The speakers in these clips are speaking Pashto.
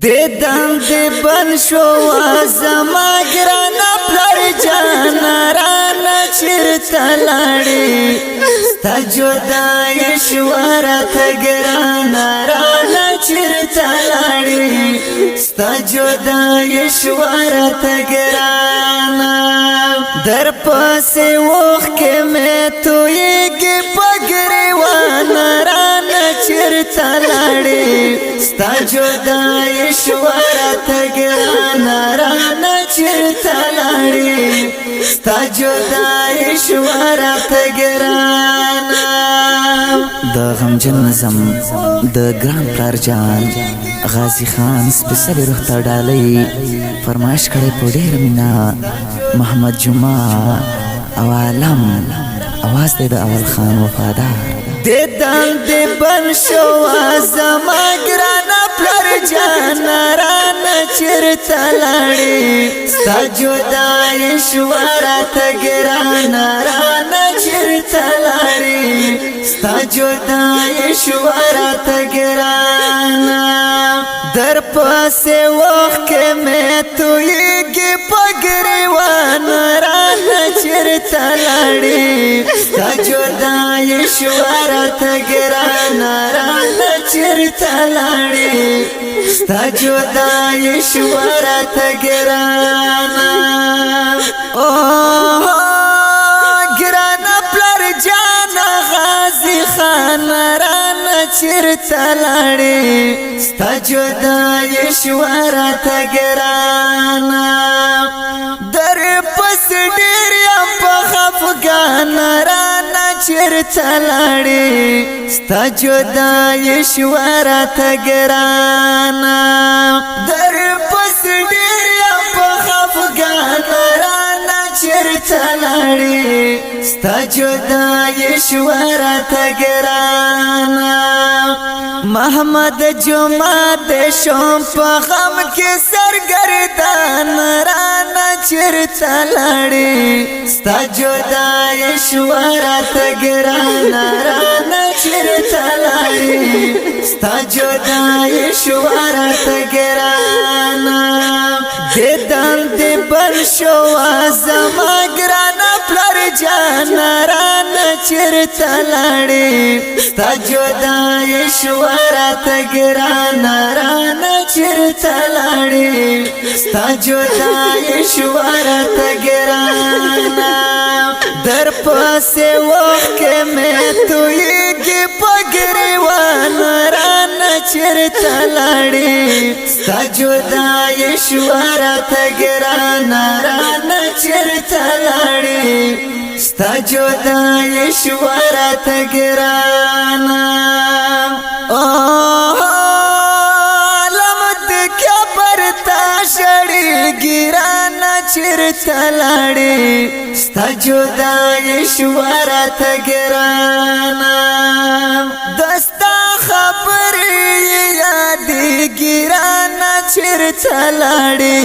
دم دی بن شو زما ګرانه پلار جانا رانا چیرته لاړې ستا جدای شو راته ګرانه رانا چیرته لاړې ستا جدای شو راته ګرانه در پسې وښکې مې تویږي په ګریوان رانا چیرته لاړې ستا جدای شو راته ګرانه رانا چیرته لاړې ستا جدای شو راته ګرانه د غمجن نظم د ګران پلار جان غازی خان سپیشلی روح ته ډالۍ فرمایش کړی په ډېره مینه محمد جمعه او عالم اواز دی د اول خان وفادار دم دی بن شو زما ګرانه پلار جانا رانا چیرته لاړې ستا جدای شو راته ګرانه رانا چیرته لاړې ستا جدای شو راته ګرانه در پسې وښکې مې تویږي په ګریوان رانا چیرته لاړې ستا جدای شو راته ګرانه رانا چیرته لاړې ستا جدای شو راته ګرانه ګرانه پلار جانا غازی خان رانا چیرته لاړې ستا جدای شو راته ګرانه در پس ډېر یم په خفګان رانا چیرته لاړې ستا جدای شو راته ګرانه در پس ډېر یم په خفګان رانا چیرته لاړې ستا جدای شو راته ګرانه محمد جمعه د شوم په غم کې سرګردان رانا چیرته لاړې ستا جدای شو راته ګرانه رانا چیرته لاړې ستا جدای شو راته ګرانه دم دی بن شو زما ګرانه پلار جانا رانا چیرته لاړې ستا جدای شو راته ګرانه رانا چیرته لاړې ستا جدای شو راته ګرانه در پسې وښکې مې تویږي په ګریوان رانا چیرته لاړې ستا جدای شو راته ګرانه رانا چیرته لاړې ستا جدای شو راته ګرانه چیرته لاړې ستا جدای شو راته ګرانه دستا خبرې یادېږي رانا چیرته لاړې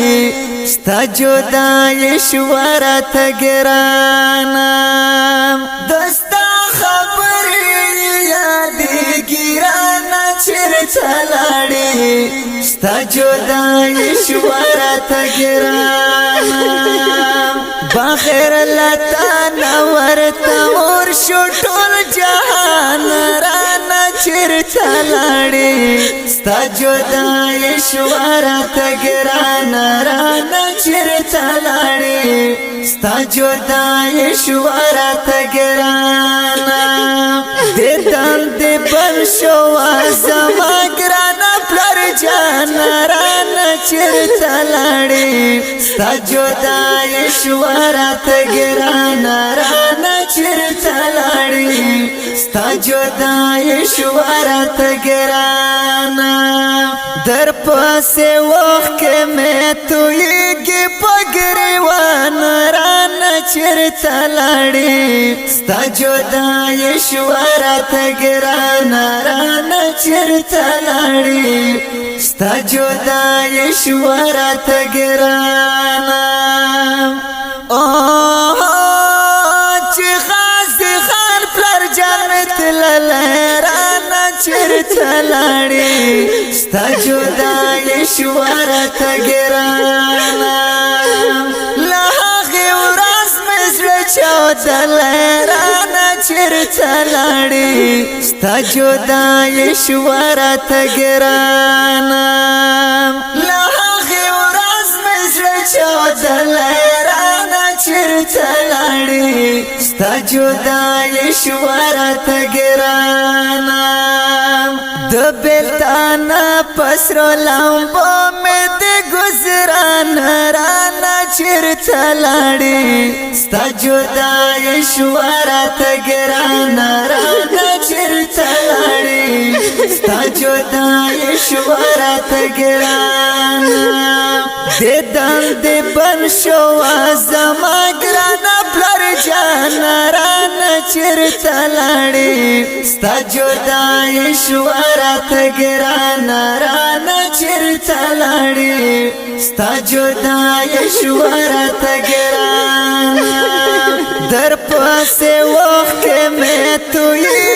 ستا جدای شو راته ګرانه دستا خبرې یادېږي رانا چیرته لاړې ستا جدای شو راته ګرانه بغیر لتا نورته اور شو ټول جهان رانا چیرته لاړې ستا جدای شو راته ګرانه رانا چیرته لاړې ستا جدای شو راته ګرانه دم دی بن شو زما ګرانه پلار جانا رانا چیرته لاړې ستا جدای شو راته ګرانه رانا چیرته لاړې ستا جدای شو راته ګرانه در پسې وښکې مې تویږي په ګریوان رانا چیرته لاړې ستا جدای شو راته ګرانه رانا چیرته لاړې ستا جدای شو راته ګرانه چې غازی خان پلار جنت لاله رانا چرته لاړې ستا جدایي شوه راته ګرانه له هغې ورځ مې زړه چاودلی رانه چرته لاړې ستا جدایي شوه راته ګرانه له هغې ورځ مې زړه چاودلی رانه چرته لاړې ستا جدایي شوه راته ګرانه د بېلتانه په سرو لمبو مې د ګزران رانه چرته لاړې ستا جدایي شوه راته ګرانه رانه چرته لاړې ستا جدایي شوه راته ګرانه د دندې بن شوه زما ګرانه پلار جانه رانه چرته لاړې ستا جدایي شوه راته ګرانه رانه چرته لاړې ستا جدایي شوه راته ګرانه در پسې وخت کې مې تویېږي